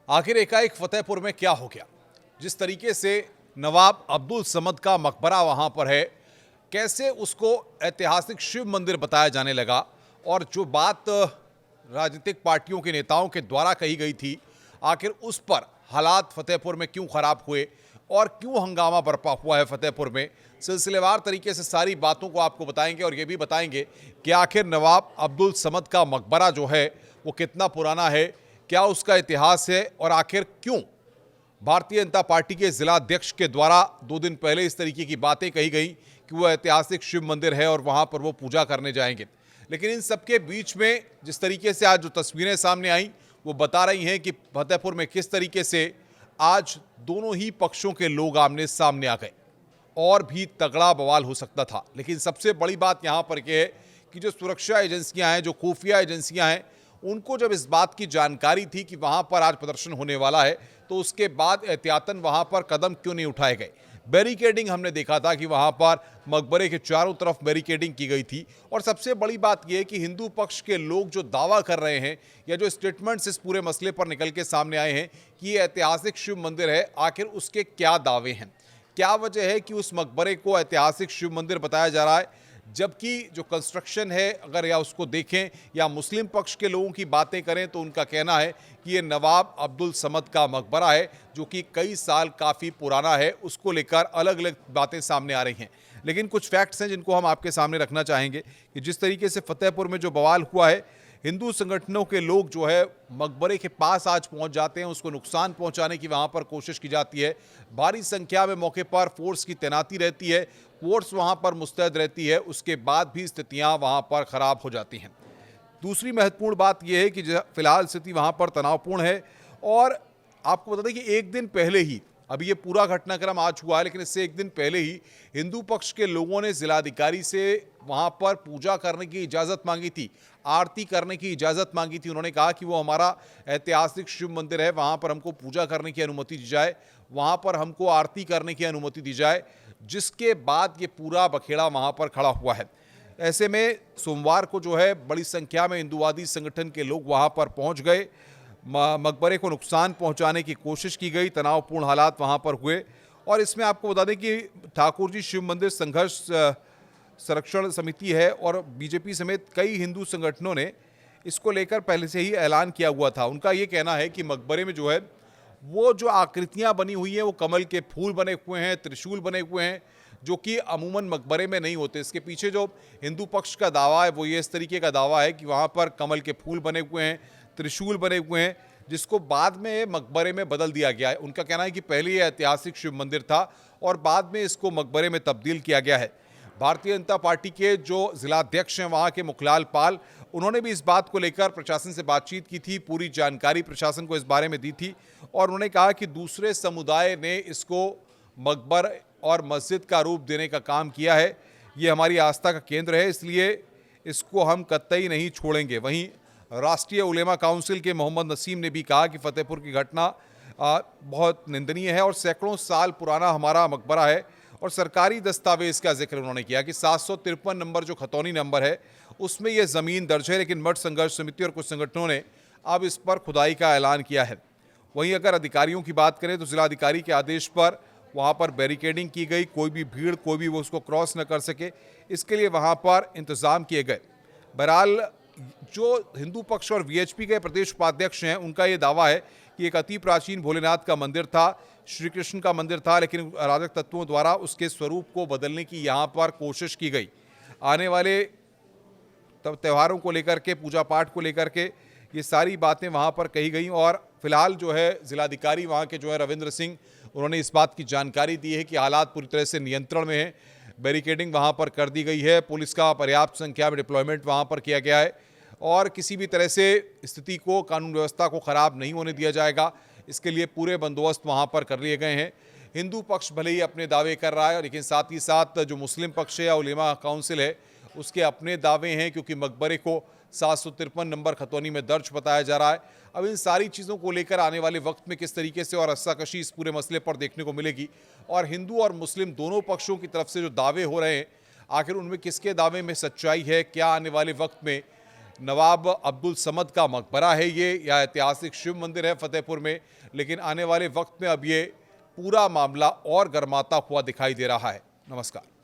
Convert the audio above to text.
आखिर एकाएक फतेहपुर में क्या हो गया? जिस तरीके से नवाब अब्दुल समद का मकबरा वहां पर है, कैसे उसको ऐतिहासिक शिव मंदिर बताया जाने लगा और जो बात राजनीतिक पार्टियों के नेताओं के द्वारा कही गई थी, आखिर उस पर हालात फतेहपुर में क्यों खराब हुए और क्यों हंगामा बरपा हुआ है फतेहपुर में, सिलसिलेवार तरीके से सारी बातों को आपको बताएंगे और ये भी बताएंगे कि आखिर नवाब अब्दुल समद का मकबरा जो है वो कितना पुराना है, क्या उसका इतिहास है और आखिर क्यों भारतीय जनता पार्टी के जिलाध्यक्ष के द्वारा 2 दिन पहले इस तरीके की बातें कही गई कि वो ऐतिहासिक शिव मंदिर है और वहां पर वो पूजा करने जाएंगे। लेकिन इन सबके बीच में जिस तरीके से आज जो तस्वीरें सामने आई वो बता रही हैं कि फतेहपुर में किस तरीके से आज दोनों ही पक्षों के लोग आमने सामने आ गए और भी तगड़ा बवाल हो सकता था। लेकिन सबसे बड़ी बात यहाँ पर यह है कि जो सुरक्षा एजेंसियां हैं, जो खुफिया एजेंसियां हैं, उनको जब इस बात की जानकारी थी कि वहां पर आज प्रदर्शन होने वाला है तो उसके बाद एहतियातन वहां पर कदम क्यों नहीं उठाए गए। बैरिकेडिंग हमने देखा था कि वहां पर मकबरे के चारों तरफ बैरिकेडिंग की गई थी। और सबसे बड़ी बात यह है कि हिंदू पक्ष के लोग जो दावा कर रहे हैं या जो स्टेटमेंट्स इस पूरे मसले पर निकल के सामने आए हैं कि ये ऐतिहासिक शिव मंदिर है, आखिर उसके क्या दावे हैं, क्या वजह है कि उस मकबरे को ऐतिहासिक शिव मंदिर बताया जा रहा है, जबकि जो कंस्ट्रक्शन है अगर या उसको देखें या मुस्लिम पक्ष के लोगों की बातें करें तो उनका कहना है कि ये नवाब अब्दुल समद का मकबरा है जो कि कई साल काफ़ी पुराना है। उसको लेकर अलग अलग बातें सामने आ रही हैं। लेकिन कुछ फैक्ट्स हैं जिनको हम आपके सामने रखना चाहेंगे कि जिस तरीके से फतेहपुर में जो बवाल हुआ है, हिंदू संगठनों के लोग जो है मकबरे के पास आज पहुंच जाते हैं, उसको नुकसान पहुंचाने की वहां पर कोशिश की जाती है। भारी संख्या में मौके पर फोर्स की तैनाती रहती है, फोर्स वहां पर मुस्तैद रहती है, उसके बाद भी स्थितियां वहां पर खराब हो जाती हैं। दूसरी महत्वपूर्ण बात यह है कि फिलहाल स्थिति वहां पर तनावपूर्ण है। और आपको बता दें कि एक दिन पहले ही, अभी ये पूरा घटनाक्रम आज हुआ है लेकिन इससे एक दिन पहले ही हिंदू पक्ष के लोगों ने जिलाधिकारी से वहां पर पूजा करने की इजाज़त मांगी थी, आरती करने की इजाज़त मांगी थी। उन्होंने कहा कि वो हमारा ऐतिहासिक शिव मंदिर है, वहां पर हमको पूजा करने की अनुमति दी जाए, वहां पर हमको आरती करने की अनुमति दी जाए, जिसके बाद ये पूरा बखेड़ा वहां पर खड़ा हुआ है। ऐसे में सोमवार को जो है बड़ी संख्या में हिंदूवादी संगठन के लोग वहां पर पहुंच गए, मकबरे को नुकसान पहुंचाने की कोशिश की गई, तनावपूर्ण हालात वहां पर हुए। और इसमें आपको बता दें कि ठाकुर जी शिव मंदिर संघर्ष संरक्षण समिति है और बीजेपी समेत कई हिंदू संगठनों ने इसको लेकर पहले से ही ऐलान किया हुआ था। उनका ये कहना है कि मकबरे में जो है वो जो आकृतियां बनी हुई हैं वो कमल के फूल बने हुए हैं, त्रिशूल बने हुए हैं, जो कि अमूमन मकबरे में नहीं होते। इसके पीछे जो हिंदू पक्ष का दावा है वो ये इस तरीके का दावा है कि वहाँ पर कमल के फूल बने हुए हैं, त्रिशूल बने हुए हैं, जिसको बाद में मकबरे में बदल दिया गया है। उनका कहना है कि पहले ये ऐतिहासिक शिव मंदिर था और बाद में इसको मकबरे में तब्दील किया गया है। भारतीय जनता पार्टी के जो जिलाध्यक्ष हैं वहाँ के मुखलाल पाल, उन्होंने भी इस बात को लेकर प्रशासन से बातचीत की थी, पूरी जानकारी प्रशासन को इस बारे में दी थी और उन्होंने कहा कि दूसरे समुदाय ने इसको मकबर और मस्जिद का रूप देने का काम किया है, ये हमारी आस्था का केंद्र है, इसलिए इसको हम कतई नहीं छोड़ेंगे। वहीं राष्ट्रीय उलेमा काउंसिल के मोहम्मद नसीम ने भी कहा कि फतेहपुर की घटना बहुत निंदनीय है और सैकड़ों साल पुराना हमारा मकबरा है। और सरकारी दस्तावेज का जिक्र उन्होंने किया कि 753 नंबर जो खतौनी नंबर है उसमें यह ज़मीन दर्ज है, लेकिन मठ संघर्ष समिति और कुछ संगठनों ने अब इस पर खुदाई का ऐलान किया है। वहीं अगर अधिकारियों की बात करें तो जिलाधिकारी के आदेश पर वहाँ पर बैरिकेडिंग की गई, कोई भी भीड़, कोई भी वो उसको क्रॉस न कर सके, इसके लिए वहाँ पर इंतज़ाम किए गए। बहरहाल जो हिंदू पक्ष और वीएचपी के प्रदेश उपाध्यक्ष हैं उनका ये दावा है कि एक अति प्राचीन भोलेनाथ का मंदिर था, श्री कृष्ण का मंदिर था, लेकिन अराजक तत्वों द्वारा उसके स्वरूप को बदलने की यहाँ पर कोशिश की गई। आने वाले त्योहारों को लेकर के, पूजा पाठ को लेकर के ये सारी बातें वहाँ पर कही गई। और फिलहाल जो है जिलाधिकारी वहाँ के जो है रविंद्र सिंह, उन्होंने इस बात की जानकारी दी है कि हालात पूरी तरह से नियंत्रण में है, बैरिकेडिंग वहाँ पर कर दी गई है, पुलिस का पर्याप्त संख्या में डिप्लॉयमेंट वहाँ पर किया गया है और किसी भी तरह से स्थिति को, कानून व्यवस्था को खराब नहीं होने दिया जाएगा, इसके लिए पूरे बंदोबस्त वहाँ पर कर लिए गए हैं। हिंदू पक्ष भले ही अपने दावे कर रहा है, लेकिन साथ ही साथ जो मुस्लिम पक्ष है या उलेमा काउंसिल है उसके अपने दावे हैं, क्योंकि मकबरे को 753 नंबर खतौनी में दर्ज बताया जा रहा है। अब इन सारी चीज़ों को लेकर आने वाले वक्त में किस तरीके से और रस्साकशी इस पूरे मसले पर देखने को मिलेगी और हिंदू और मुस्लिम दोनों पक्षों की तरफ से जो दावे हो रहे हैं, आखिर उनमें किसके दावे में सच्चाई है, क्या आने वाले वक्त में नवाब अब्दुल समद का मकबरा है ये या ऐतिहासिक शिव मंदिर है फतेहपुर में, लेकिन आने वाले वक्त में अब ये पूरा मामला और गर्माता हुआ दिखाई दे रहा है। नमस्कार।